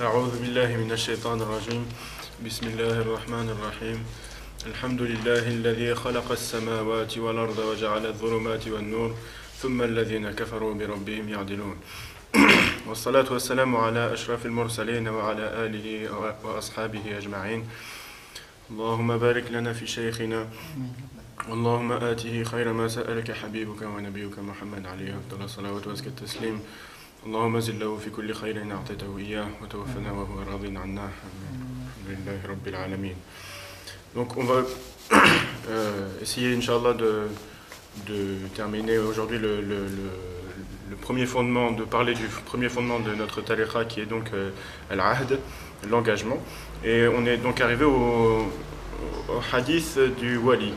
أعوذ بالله من الشيطان الرجيم بسم الله الرحمن الرحيم الحمد لله الذي خلق السماوات والأرض وجعل الظلمات والنور ثم الذين كفروا بربهم يعدلون والصلاة والسلام على أشرف المرسلين وعلى آله وأصحابه أجمعين اللهم بارك لنا في شيخنا اللهم آته خير ما سألك حبيبك ونبيك محمد عليه أفضل الصلاة وأزكى التسليم اللهم زد له في كل خير أعطيته إياه وتوفنا وهو راض عنا الحمد لله رب العالمين. Donc on va essayer Inch'Allah de terminer aujourd'hui le premier fondement, de parler du premier fondement de notre tariqa qui est donc al-ahd, l'engagement. Et on est donc arrivé au hadith du wali,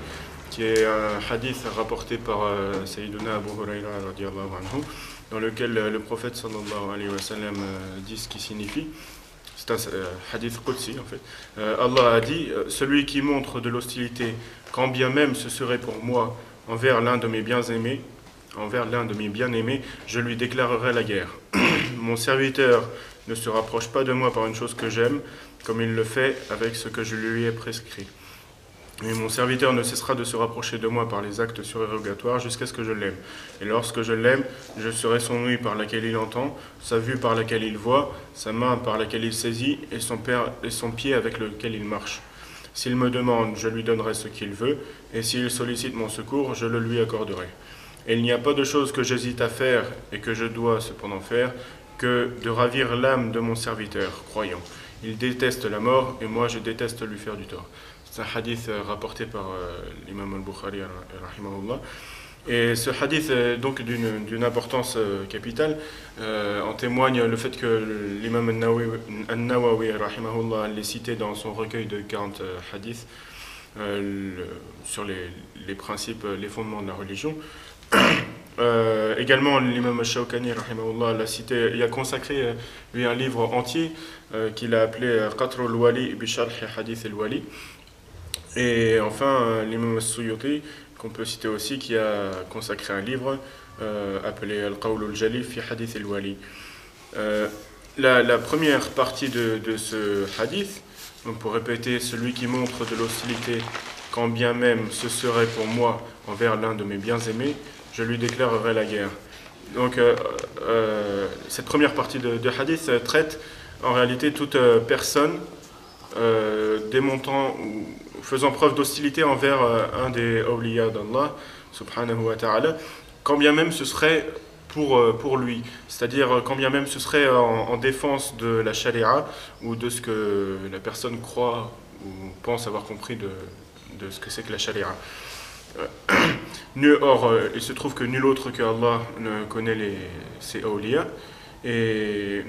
qui est un hadith rapporté par Sayyiduna Abu Huraira radiyallahu anhu, dans lequel le prophète sallallahu alayhi wa sallam dit ce qui signifie. C'est un hadith qudsi en fait. Allah a dit, celui qui montre de l'hostilité, quand bien même ce serait pour moi, envers l'un de mes bien-aimés, je lui déclarerai la guerre. Mon serviteur ne se rapproche pas de moi par une chose que j'aime, comme il le fait avec ce que je lui ai prescrit. Et mon serviteur ne cessera de se rapprocher de moi par les actes surérogatoires jusqu'à ce que je l'aime. Et lorsque je l'aime, je serai son ouïe par laquelle il entend, sa vue par laquelle il voit, sa main par laquelle il saisit et son pied avec lequel il marche. S'il me demande, je lui donnerai ce qu'il veut, et s'il sollicite mon secours, je le lui accorderai. Et il n'y a pas de chose que j'hésite à faire et que je dois cependant faire que de ravir l'âme de mon serviteur, croyant. Il déteste la mort et moi je déteste lui faire du tort. C'est un hadith rapporté par l'imam al-Bukhari, rahimahullah. Et ce hadith est donc d'une importance capitale. En témoigne le fait que l'imam al-Nawawi, rahimahullah, l'ait cité dans son recueil de 40 hadiths sur les principes, les fondements de la religion. Également, l'imam al-Shawkani, rahimahullah, l'a cité, il a consacré lui un livre entier qu'il a appelé Qatr al-Wali bi Sharh Hadith al-Wali. Et enfin, l'imam al-Suyuti, qu'on peut citer aussi, qui a consacré un livre appelé Al-Qawl al-Jali fi Hadith al-Wali. La première partie de ce hadith, donc pour répéter, celui qui montre de l'hostilité, quand bien même ce serait pour moi envers l'un de mes bien-aimés, je lui déclarerai la guerre. Donc cette première partie de hadith traite en réalité toute personne démontant ou faisant preuve d'hostilité envers un des awliya d'Allah subhanahu wa ta'ala, quand bien même ce serait pour lui, c'est-à-dire quand bien même ce serait en défense de la sharia ou de ce que la personne croit ou pense avoir compris de ce que c'est que la sharia. Or, il se trouve que nul autre que Allah ne connaît ces awliya, et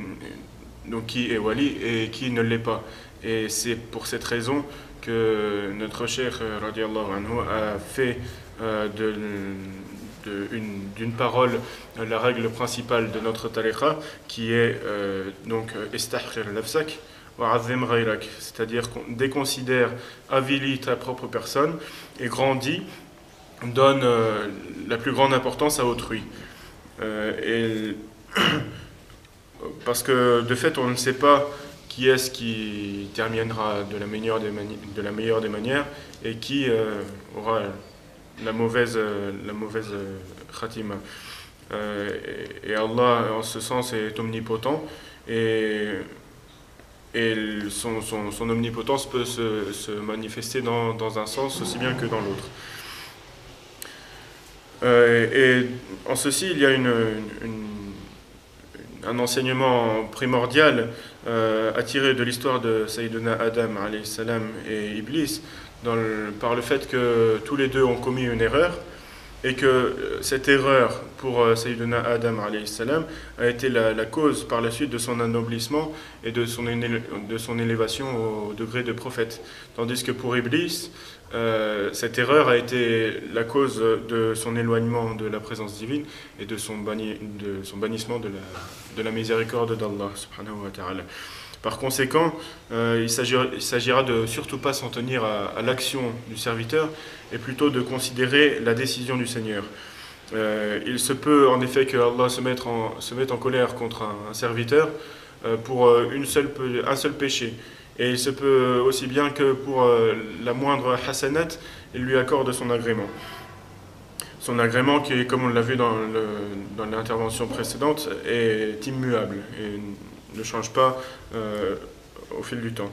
donc qui est wali et qui ne l'est pas. Et c'est pour cette raison que notre cheikh radiallahu anhu a fait d'une parole la règle principale de notre tariqa, qui est donc istahqir nafsak wa azim ghayrak, c'est-à-dire déconsidère, avilit ta propre personne et grandit, donne la plus grande importance à autrui. Parce que de fait on ne sait pas qui est-ce qui terminera de la meilleure des manières et qui aura la mauvaise khatima. Et Allah, en ce sens, est omnipotent, et son omnipotence peut se manifester dans un sens aussi bien que dans l'autre. Et en ceci, il y a un enseignement primordial à tirer de l'histoire de Sayyiduna Adam alayhi salam et Iblis, par le fait que tous les deux ont commis une erreur, et que cette erreur pour Sayyiduna Adam alayhi salam a été la cause par la suite de son anoblissement et de son élévation au degré de prophète, tandis que pour Iblis, cette erreur a été la cause de son éloignement de la présence divine et de son bannissement de la miséricorde d'Allah subhanahu wa ta'ala. Par conséquent, il s'agira de surtout pas s'en tenir à l'action du serviteur, et plutôt de considérer la décision du Seigneur. Il se peut en effet que Allah se mette en colère contre un serviteur, pour un seul péché. Et il se peut aussi bien que pour la moindre hasanat, il lui accorde son agrément. Son agrément qui, comme on l'a vu dans l'intervention précédente, est immuable et ne change pas au fil du temps.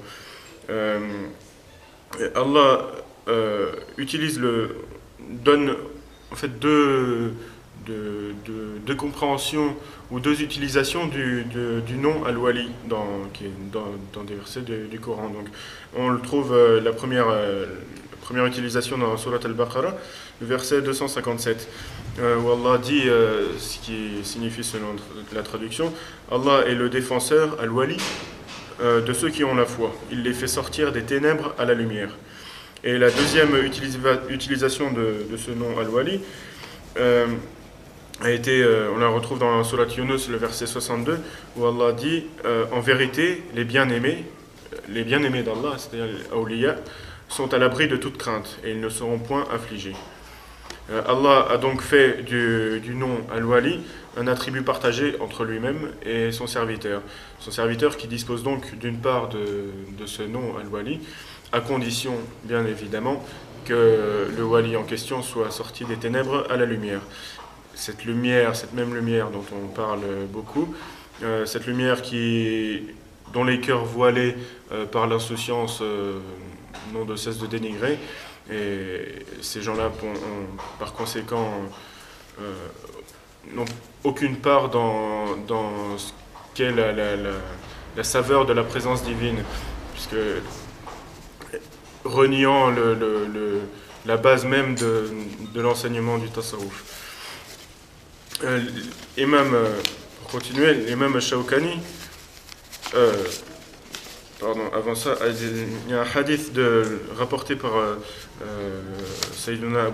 Allah donne en fait deux compréhensions ou deux utilisations du nom Al-Wali dans des versets du Coran. Donc, on le trouve la première utilisation dans Surat Al-Baqarah, le verset 257, où Allah dit ce qui signifie selon la traduction: Allah est le défenseur, Al-Wali, de ceux qui ont la foi. Il les fait sortir des ténèbres à la lumière. Et la deuxième utilisation de ce nom Al-Wali on la retrouve dans Surat Yunus, le verset 62, où Allah dit en vérité, les bien-aimés d'Allah, c'est-à-dire les awliya, sont à l'abri de toute crainte et ils ne seront point affligés. Allah a donc fait du nom Al-Wali un attribut partagé entre lui-même et son serviteur. Son serviteur qui dispose donc d'une part de ce nom Al-Wali, à condition, bien évidemment, que le Wali en question soit sorti des ténèbres à la lumière. Cette même lumière dont on parle beaucoup, cette lumière dont les cœurs voilés par l'insouciance n'ont de cesse de dénigrer, et ces gens-là, par conséquent, n'ont aucune part dans ce qu'est la saveur de la présence divine, puisque reniant la base même de l'enseignement du tasawwuf. Pour continuer, l'imam Shawkani, avant ça, il y a un hadith rapporté par Sayyiduna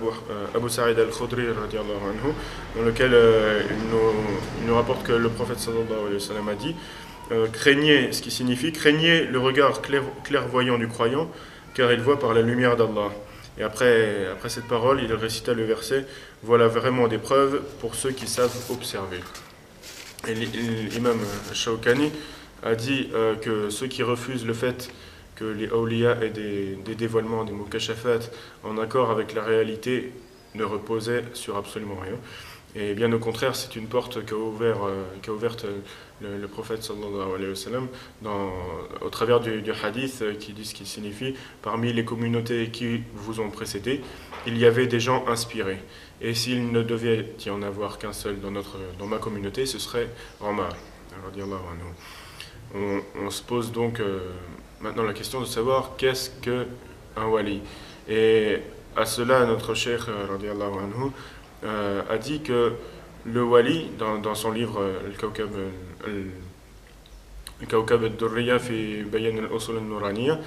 Abu Sa'id al-Khudri radiallahu anhu, dans lequel il nous rapporte que le prophète sallallahu alayhi wa sallam a dit ce qui signifie craignez le regard clairvoyant du croyant, car il voit par la lumière d'Allah. Et après cette parole, il récita le verset: voilà vraiment des preuves pour ceux qui savent observer. Et l'imam Shawkani a dit que ceux qui refusent le fait que les awliya aient des dévoilements, des mukashafat en accord avec la réalité ne reposaient sur absolument rien. Et bien au contraire, c'est une porte qu'a ouverte le prophète sallallahu alayhi wa sallam au travers du hadith qui dit ce qui signifie: parmi les communautés qui vous ont précédé, il y avait des gens inspirés. Et s'il ne devait y en avoir qu'un seul dans ma communauté, ce serait Omar. On se pose donc maintenant la question de savoir qu'est-ce qu'un wali. Et à cela, notre cheikh radiallahu anhu a dit que le wali, dans son livre Al-Kawkab al-Durriya fi Bayan al-Usul al-Nuraniya,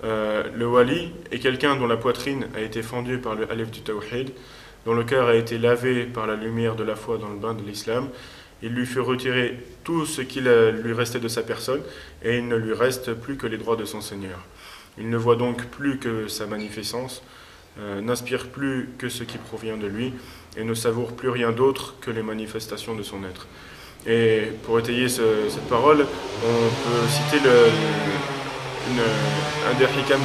le wali est quelqu'un dont la poitrine a été fendue par le alif du tawhid, dont le cœur a été lavé par la lumière de la foi dans le bain de l'islam. Il lui fut retiré tout ce qui lui restait de sa personne, et il ne lui reste plus que les droits de son Seigneur. Il ne voit donc plus que sa magnificence, n'inspire plus que ce qui provient de lui, et ne savoure plus rien d'autre que les manifestations de son être. Et pour étayer cette parole, on peut citer un des hikam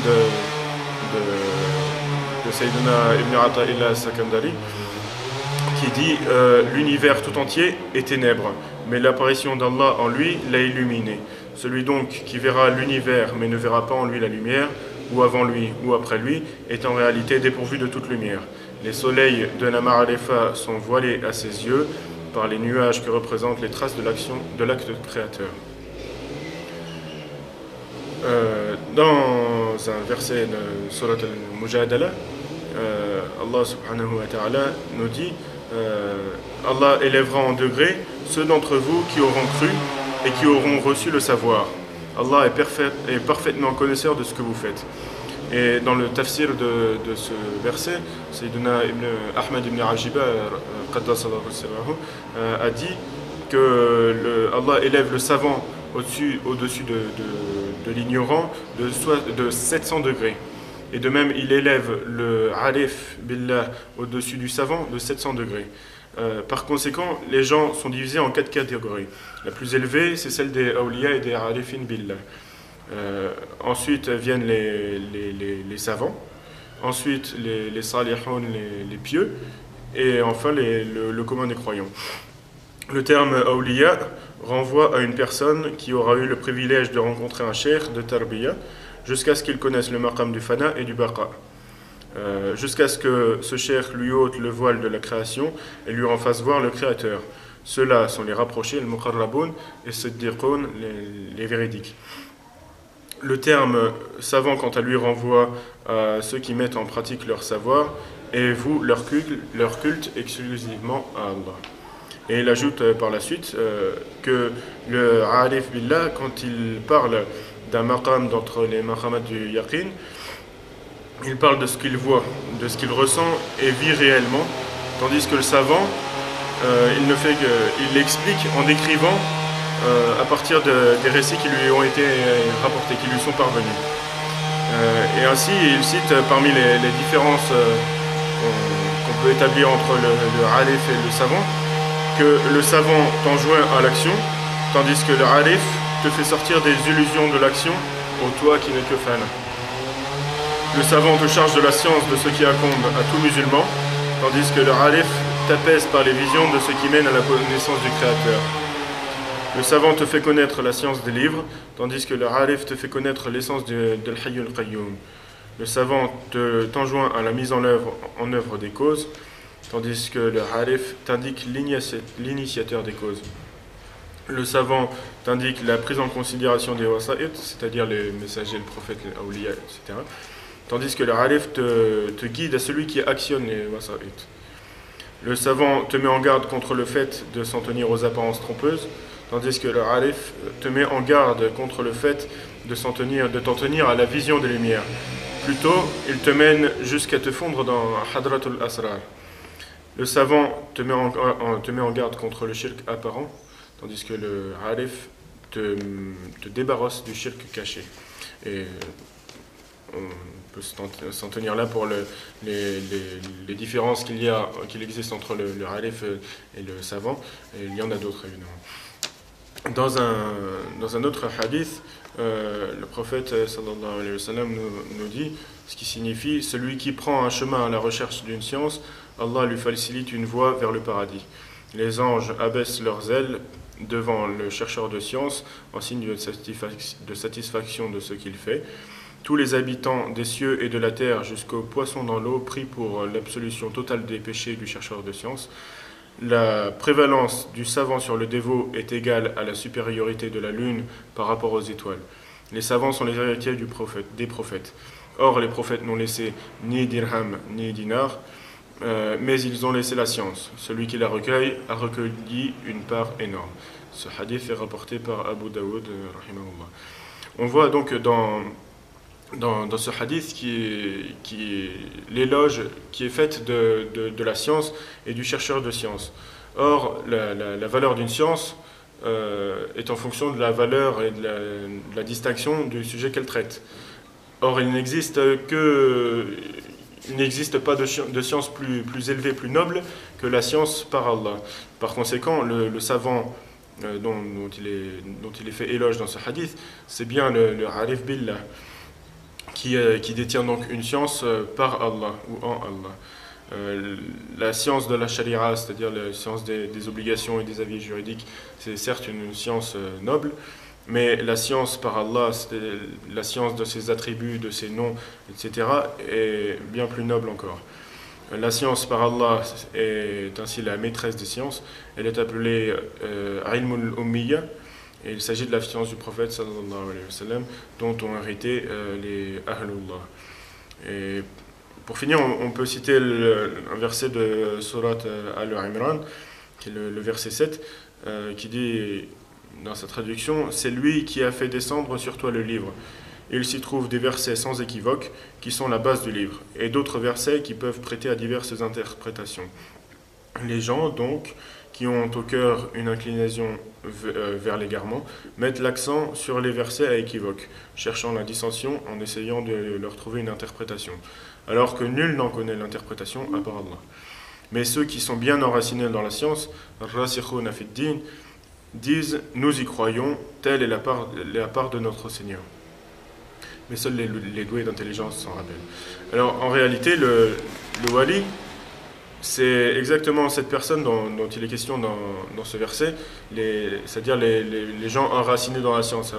de Sayyiduna Ibn Ata'illah al-Sakandari, qui dit l'univers tout entier est ténèbres, mais l'apparition d'Allah en lui l'a illuminé. Celui donc qui verra l'univers mais ne verra pas en lui la lumière, ou avant lui ou après lui, est en réalité dépourvu de toute lumière. Les soleils de la Ma'arifa sont voilés à ses yeux par les nuages que représentent les traces de l'acte créateur. Dans un verset de Surat al-Mujadala, Allah subhanahu wa ta'ala nous dit Allah élèvera en degrés ceux d'entre vous qui auront cru et qui auront reçu le savoir. Allah est parfaitement connaisseur de ce que vous faites. Et dans le tafsir de ce verset, Sayyiduna Ahmad ibn Ajiba a dit que Allah élève le savant au-dessus de l'ignorant de 700 degrés. Et de même, il élève le Arif Billah au-dessus du savant de 700 degrés. Par conséquent, les gens sont divisés en 4 catégories. La plus élevée, c'est celle des awliya et des arifin billah. Ensuite viennent les savants, ensuite les salihoun, les pieux, et enfin le commun des croyants. Le terme awliya renvoie à une personne qui aura eu le privilège de rencontrer un cheikh de tarbiya jusqu'à ce qu'il connaisse le maqam du fana et du baqa. Jusqu'à ce que ce cheikh lui ôte le voile de la création et lui en fasse voir le créateur. Ceux-là sont les rapprochés, le muqarraboun, et siddiqoun, les véridiques. Le terme savant, quant à lui, renvoie à ceux qui mettent en pratique leur savoir et vouent leur culte exclusivement à Allah. Et il ajoute par la suite que le arif billah, quand il parle d'un maqam d'entre les maqamats du yaqin, il parle de ce qu'il voit, de ce qu'il ressent et vit réellement, tandis que le savant, il l'explique en décrivant à partir des récits qui lui ont été rapportés, qui lui sont parvenus. Et ainsi, il cite parmi les différences qu'on peut établir entre le arif et le savant, que le savant t'enjoint à l'action, tandis que le arif te fait sortir des illusions de l'action au toi qui n'est que fan. Le savant te charge de la science de ce qui incombe à tout musulman, tandis que le arif t'apaise par les visions de ce qui mène à la connaissance du Créateur. Le savant te fait connaître la science des livres, tandis que le arif te fait connaître l'essence de l'Hayyul Qayyum. Le savant t'enjoint à la mise en œuvre des causes, tandis que le arif t'indique l'initiateur des causes. Le savant t'indique la prise en considération des wasa'id, c'est-à-dire les messagers, le prophète, les awliya, etc. Tandis que le arif te guide à celui qui actionne les wasa'id. Le savant te met en garde contre le fait de s'en tenir aux apparences trompeuses, tandis que le arif te met en garde contre le fait de t'en tenir à la vision des lumières. Plutôt, il te mène jusqu'à te fondre dans Hadratul Asrar. Le savant te met en garde contre le shirk apparent, tandis que le arif te débarrasse du shirk caché. Et on peut s'en tenir là pour les différences qu'il existe entre le arif et le savant, et il y en a d'autres évidemment. Dans un autre hadith, le prophète sallallahu alayhi wa sallam nous dit, ce qui signifie: celui qui prend un chemin à la recherche d'une science, Allah lui facilite une voie vers le paradis. Les anges abaissent leurs ailes devant le chercheur de science en signe de satisfaction de ce qu'il fait. Tous les habitants des cieux et de la terre jusqu'aux poissons dans l'eau prient pour l'absolution totale des péchés du chercheur de science. La prévalence du savant sur le dévot est égale à la supériorité de la lune par rapport aux étoiles. Les savants sont les héritiers des prophètes. Or, les prophètes n'ont laissé ni dirham ni dinar, mais ils ont laissé la science. Celui qui la recueille a recueilli une part énorme. Ce hadith est rapporté par Abu Daoud, rahimahullah. On voit donc dans ce hadith l'éloge qui est faite de la science et du chercheur de science. Or, la valeur d'une science est en fonction de la valeur et de la distinction du sujet qu'elle traite. Or, il n'existe pas de science plus élevée, plus noble que la science par Allah. Par conséquent, le savant dont il est fait éloge dans ce hadith, c'est bien le arif billah, qui détient donc une science par Allah ou en Allah. La science de la sharia, c'est-à-dire la science des obligations et des avis juridiques, c'est certes une science noble, mais la science par Allah, la science de ses attributs, de ses noms, etc., est bien plus noble encore. La science par Allah est ainsi la maîtresse des sciences. Elle est appelée ilmul ummiyya, et il s'agit de la science du prophète sallallahu alayhi wa sallam, dont ont hérité les ahlullah. Et pour finir, on peut citer un verset de Surat Al-Imran, qui est le verset 7, qui dit dans sa traduction: c'est lui qui a fait descendre sur toi le livre. Il s'y trouve des versets sans équivoque qui sont la base du livre, et d'autres versets qui peuvent prêter à diverses interprétations. Les gens, donc, qui ont au cœur une inclination vers l'égarement, mettent l'accent sur les versets à équivoque, cherchant la dissension en essayant de leur trouver une interprétation, alors que nul n'en connaît l'interprétation à part Allah. Mais ceux qui sont bien enracinés dans la science, Rasikhuna fid din, disent nous y croyons, telle est la part de notre Seigneur. Mais seuls les doués d'intelligence s'en rappellent. Alors en réalité, le wali, c'est exactement cette personne dont il est question dans ce verset, c'est-à-dire les gens enracinés dans la science,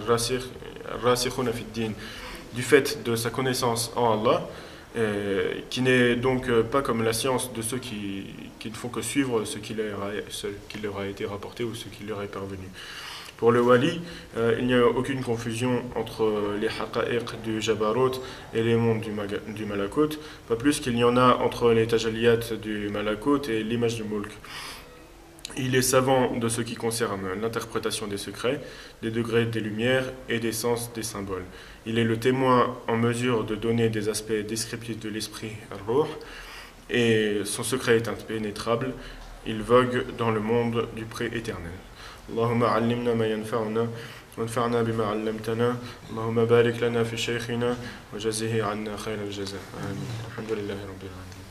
Rasikhuna fid din, du fait de sa connaissance en Allah, qui n'est donc pas comme la science de ceux qui ne font que suivre ce qui leur a été rapporté ou ce qui leur est parvenu. Pour le wali, il n'y a aucune confusion entre les haqa'iq du Jabarut et les mondes du Malakut, pas plus qu'il y en a entre les tajalliyat du Malakut et l'image du Mulk. Il est savant de ce qui concerne l'interprétation des secrets, des degrés des lumières et des sens des symboles. Il est le témoin en mesure de donner des aspects descriptifs de l'esprit Ruh, et son secret est impénétrable. Il vogue dans le monde du pré-éternel. Allahumma allimna ma yanfa'una وانفعنا بما علمتنا اللهم بارك لنا في شيخنا وجزه عنا خير الجزاء آمين الحمد لله رب العالمين